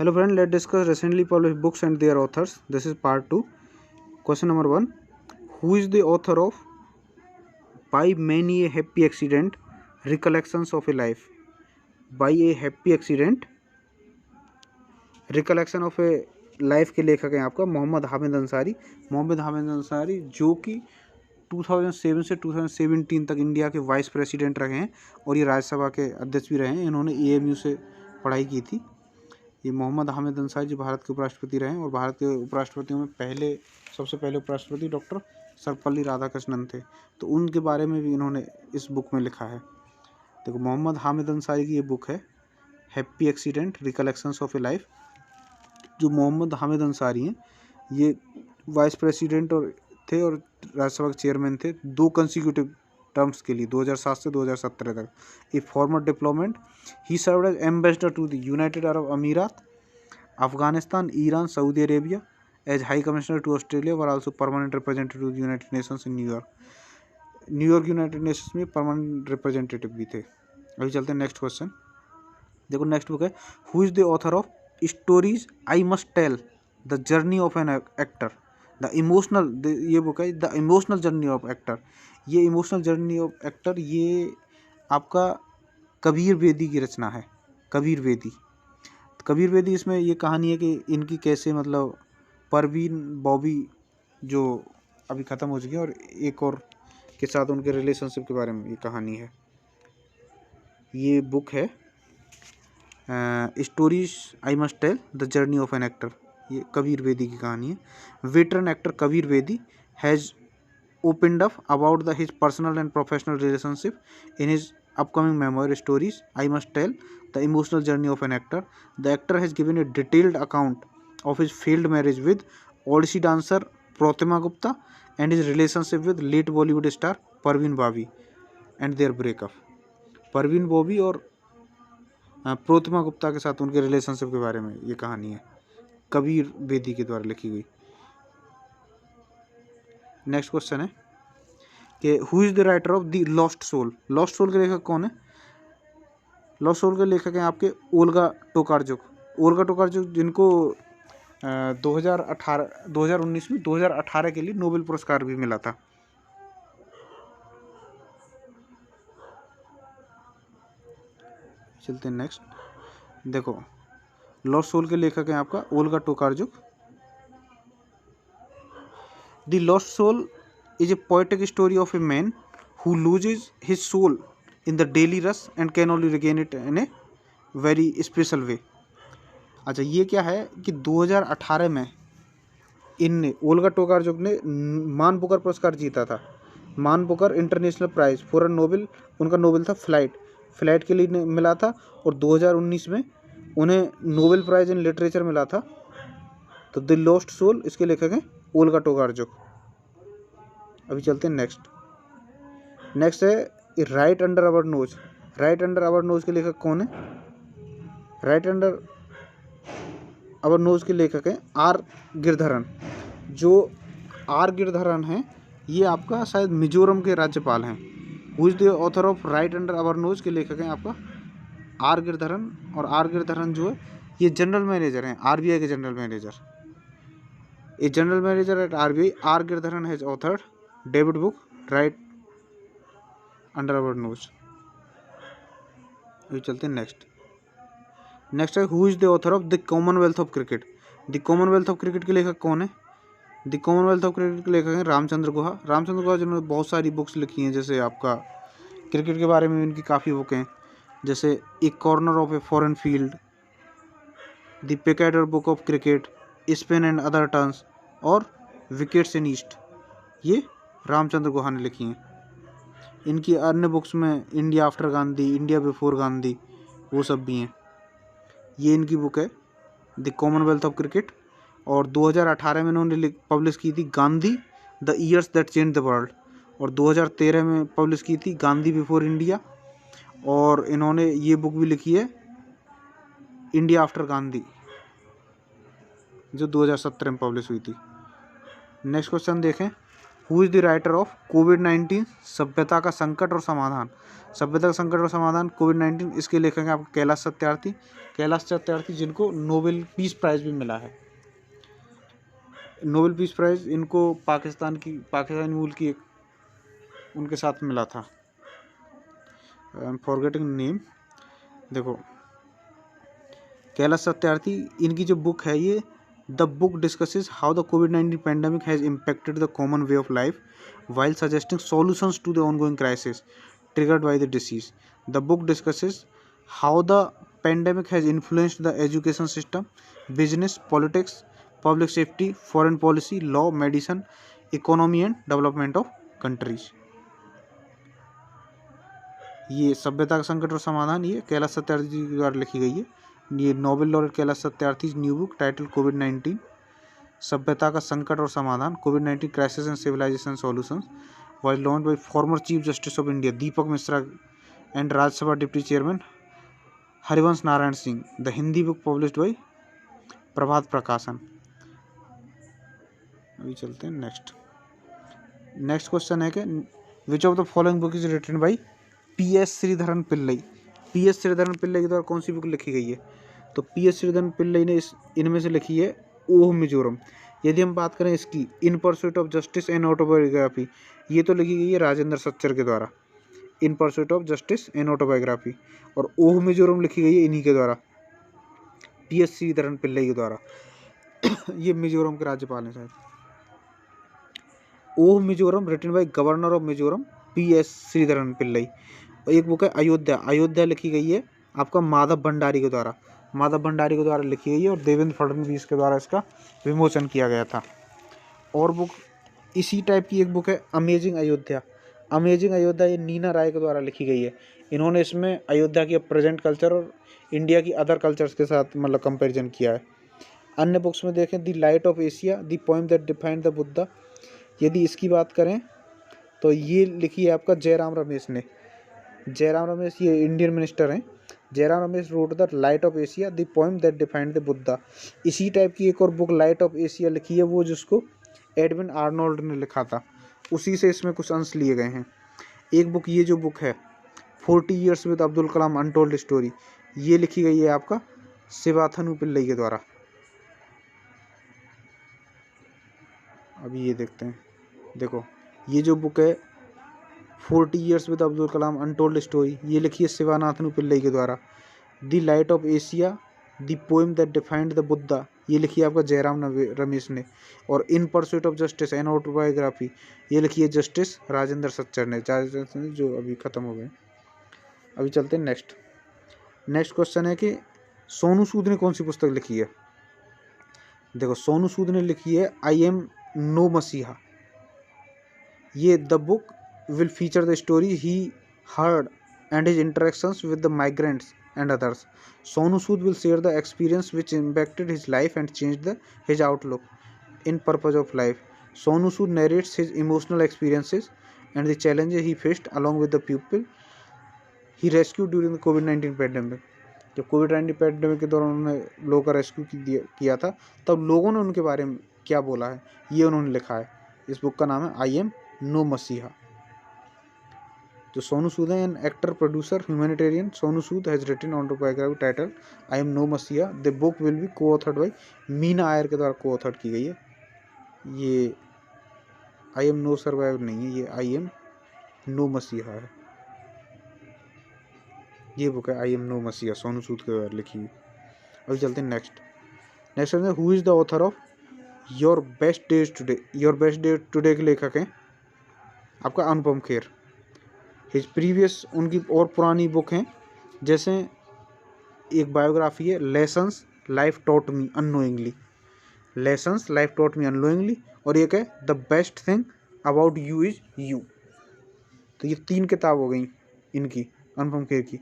Hello friend, let's discuss recently published books and their authors. This is part 2. Question number 1. Who is the author of By Many a Happy Accident, Recollections of a Life? By a Happy Accident, Recollection of a Life के लेखक हैं आपका मोहम्मद हामिद अंसारी। मोहम्मद हामिद अंसारी जो कि 2007 से 2017 तक India के vice president रहे हैं और ये राज्यसभा के अध्यक्ष भी रहे हैं। इन्होंने AMU से पढ़ाई की थी। ये मोहम्मद हामिद अंसारी जो भारत के उपराष्ट्रपति रहे हैं और भारत के उपराष्ट्रपतियों में सबसे पहले उपराष्ट्रपति डॉक्टर सर्वपल्ली राधाकृष्णन थे, तो उनके बारे में भी इन्होंने इस बुक में लिखा है। देखो, मोहम्मद हामिद अंसारी की ये बुक है happy accident recollections of A life. जो मोहम्मद हामिद अंसारी हैं ये वाइस प्रेसिडेंट और थे और राज्यसभा के चेयरमैन थे 2 कंसिक्यूटिव टर्म्स के लिए 2007 से 2017 तक। ए farmer diplomat, he served as ambassador to the United Arab अमीरात, Afghanistan, Iran, Saudi Arabia, as high commissioner to Australia, were also permanent representative to the United Nations in New York United Nations में permanent representative भी थे। अभी चलते हैं next question. देखो, next book है who is the author of stories I must tell the journey of an actor, the emotional, ये book है the emotional journey of actor. ये इमोशनल जर्नी ऑफ एक्टर ये आपका कबीर बेदी की रचना है। कबीर बेदी इसमें ये कहानी है कि इनकी कैसे मतलब परवीन बॉबी जो अभी ख़त्म हो चुकी है और एक और के साथ उनके रिलेशनशिप के बारे में ये कहानी है। ये बुक है stories I must tell the journey of an actor. ये कबीर बेदी की कहानी है। Veteran actor Kabir Bedi has opened up about his personal and professional relationship in his upcoming memoir stories I Must Tell the Emotional Journey of an Actor. The actor has given a detailed account of his failed marriage with Odissi dancer Pratima Gupta and his relationship with late Bollywood star Parveen Babi and their breakup. Parveen Bobby और प्रोतिमा गुप्ता के साथ उनके relationship के बारे में ये कहानी है, कबीर बेदी के द्वारा लिखी गई। नेक्स्ट क्वेश्चन है कि who is the writer of the lost soul. Lost soul के लेखक कौन है? लॉस्ट सोल के लेखक हैं आपके ओल्गा टोकारचुक जिनको 2019 में 2018 के लिए नोबेल पुरस्कार भी मिला था। चलते हैं नेक्स्ट। देखो, लॉस्ट सोल के लेखक हैं आपका Olga टोकारचुक। The Lost Soul is a poetic story of a man who loses his soul in the daily rush and can only regain it in a very special way. अच्छा, ये क्या है कि 2018 में इनने ओल्गा टोकारचुक ने मान बुकर पुरस्कार जीता था। Man Booker International Prize for Nobel, उनका नोबेल था फ्लाइट के लिए मिला था और 2019 में उन्हें नोबेल प्राइज इन लिटरेचर मिला था। तो द लॉस्ट सोल इसके लेखक हैं ओल्गा टोकारचुक। अभी चलते हैं नेक्स्ट है right under our nose. Right under our nose के लेखक कौन है? राइट अंडर आवर नोज के लेखक हैं आर गिरधरन। जो आर गिरधरन हैं ये आपका शायद मिजोरम के राज्यपाल हैं। Who is the author of right under our nose के लेखक हैं आपका आर गिरधरन। और आर गिरधरन जो है ये जनरल मैनेजर हैं RBI के general manager. A general manager at RBI, R. Girdharan has authored debut book Right Under Our Nose. अभी चलते हैं नेक्स्ट है who is the author of the Commonwealth of cricket. The Commonwealth of cricket के लेखक कौन है? The Commonwealth of cricket के लेखक हैं रामचंद्र गुहा जिन्होंने बहुत सारी बुक्स लिखी हैं, जैसे आपका क्रिकेट के बारे में इनकी काफ़ी बुक हैं, जैसे a corner of a foreign field, the Picador book of cricket, spin and other turns और विकेट्स इन ईस्ट। ये रामचंद्र गुहा ने लिखी हैं। इनकी अन्य बुक्स में India after Gandhi, India before Gandhi, वो सब भी हैं। ये इनकी बुक है द कॉमनवेल्थ ऑफ क्रिकेट। और 2018 में इन्होंने पब्लिश की थी Gandhi the years that change the world. और 2013 में पब्लिश की थी गांधी बिफोर इंडिया। और इन्होंने ये बुक भी लिखी है इंडिया आफ्टर गांधी जो 2017 में पब्लिश हुई थी। नेक्स्ट क्वेश्चन देखें who is the writer of कोविड-19 सभ्यता का संकट और समाधान। सभ्यता का संकट और समाधान कोविड-19, इसके लेखक हैं आपको कैलाश सत्यार्थी। कैलाश सत्यार्थी जिनको नोबेल पीस प्राइज़ भी मिला है। नोबेल पीस प्राइज़ इनको पाकिस्तानी मूल की एक उनके साथ मिला था। I am forgetting name. देखो कैलाश सत्यार्थी, इनकी जो बुक है ये the book discusses how the covid pandemic has impacted the common way of life while suggesting solutions to the ongoing crisis triggered by the disease. The book discusses how the pandemic has influenced the education system, business, politics, public safety, foreign policy, law, medicine, economy and development of countries. ये सभ्यता का संकट और समाधान ये कैलाश सत्यार्थी जी के द्वारा लिखी गई है। ये Nobel laureate Kailash Satyarthi new book title कोविड-19 सभ्यता का संकट और समाधान कोविड-19 crisis and civilisation solutions was launched by former Chief Justice of India Deepak Misra and Rajya Sabha Deputy Chairman Harivansh Narayan Singh. The Hindi book published by Prabhat Prakashan. अभी चलते हैं नेक्स्ट क्वेश्चन है कि which of the following book is written by PS Sreedharan Pillai. PS Sreedharan Pillai के द्वारा कौन सी book लिखी गई है? तो PS श्रीधरन पिल्लई ने इनमें से लिखी है ओह मिजोरम। यदि हम बात करें इसकी in pursuit of justice and autobiography, ये तो लिखी गई है राजेंद्र सच्चर के द्वारा, in pursuit of justice and autobiography. और ओह मिजोरम लिखी गई है इन्हीं के द्वारा, PS श्रीधरन पिल्लई के द्वारा। ये मिजोरम के राज्यपाल हैं शायद। Oh Mizoram written by governor of Mizoram PS Sreedharan Pillai. एक बुक है अयोध्या लिखी गई है आपका माधव भंडारी के द्वारा, लिखी गई है और देवेंद्र फडणवीस के द्वारा इसका विमोचन किया गया था। और बुक इसी टाइप की एक बुक है अमेजिंग अयोध्या, ये नीना राय के द्वारा लिखी गई है। इन्होंने इसमें अयोध्या की प्रेजेंट कल्चर और इंडिया की अदर कल्चर्स के साथ मतलब कंपैरिजन किया है। अन्य बुक्स में देखें the light of Asia, the poem that defined the Buddha. यदि इसकी बात करें तो ये लिखी है आपका जयराम रमेश ने। जयराम रमेश ये इंडियन मिनिस्टर हैं। Jairam Ramesh road the light of Asia the poem that defined the Buddha. इसी टाइप की एक और बुक लाइट ऑफ एशिया लिखी है, वो जिसको एडविन आर्नोल्ड ने लिखा था, उसी से इसमें कुछ अंश लिए गए हैं। एक बुक ये जो बुक है 40 years with Abdul Kalam untold story, ये लिखी गई है आपका शिवाथनु पिल्लई के द्वारा। अभी ये देखते हैं, देखो ये जो बुक है 40 years with Abdul Kalam untold story, ये लिखी है शिवानाथनु पिल्लई के द्वारा। The light of Asia the poem that defined the Buddha, ये लिखी है आपका जयराम रमेश ने। और in pursuit of justice and autobiography, ये लिखी है जस्टिस राजेंद्र सच्चर ने, जो अभी ख़त्म हो गए। अभी चलते हैं नेक्स्ट क्वेश्चन है कि सोनू सूद ने कौन सी पुस्तक लिखी है? देखो सोनू सूद ने लिखी है आई एम नो मसीहा। ये the book will feature the story he heard and his interactions with the migrants and others. Sonu Sood will share the experience which impacted his life and changed his outlook in purpose of life. Sonu Sood narrates his emotional experiences and the challenges he faced along with the people he rescued during the COVID-19 pandemic. जब कोविड-19 pandemic के दौरान उन्होंने लोगों का rescue किया था, तब लोगों ने उनके बारे में क्या बोला है, ये उन्होंने लिखा है। इस बुक का नाम है आई एम नो मसीहा। जो सोनू सूद है an actor producer humanitarian, Sonu Sood has written autobiography title I am no messiah. The book will be co-authored by Meena Iyer के द्वारा को ऑथर्ड की गई है। ये आई एम नो सर्वाइवर नहीं है, ये आई एम नो मसीहा है। ये बुक है आई एम नो मसीहा, सोनू सूद के द्वारा लिखी हुई। अभी चलते हैं नेक्स्ट है who is the author of your best days today के लेखक हैं आपका अनुपम खेर। हिज प्रीवियस उनकी और पुरानी बुक हैं, जैसे एक बायोग्राफी है lessons life taught me unknowingly, और एक है the best thing about you is you. तो ये 3 किताब हो गई इनकी अनुपम खेर की,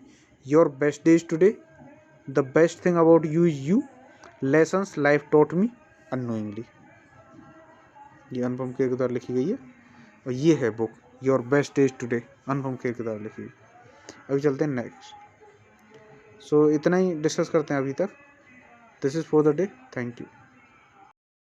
your best days today, the best thing about you is you, lessons life taught me unknowingly. ये अनुपम खेर के द्वारा लिखी गई है और ये है book your best days today, Anupam Kher के द्वारा लिखी हुई। अभी चलते हैं नेक्स्ट। सो इतना ही डिस्कस करते हैं अभी तक। This is for the day, thank you.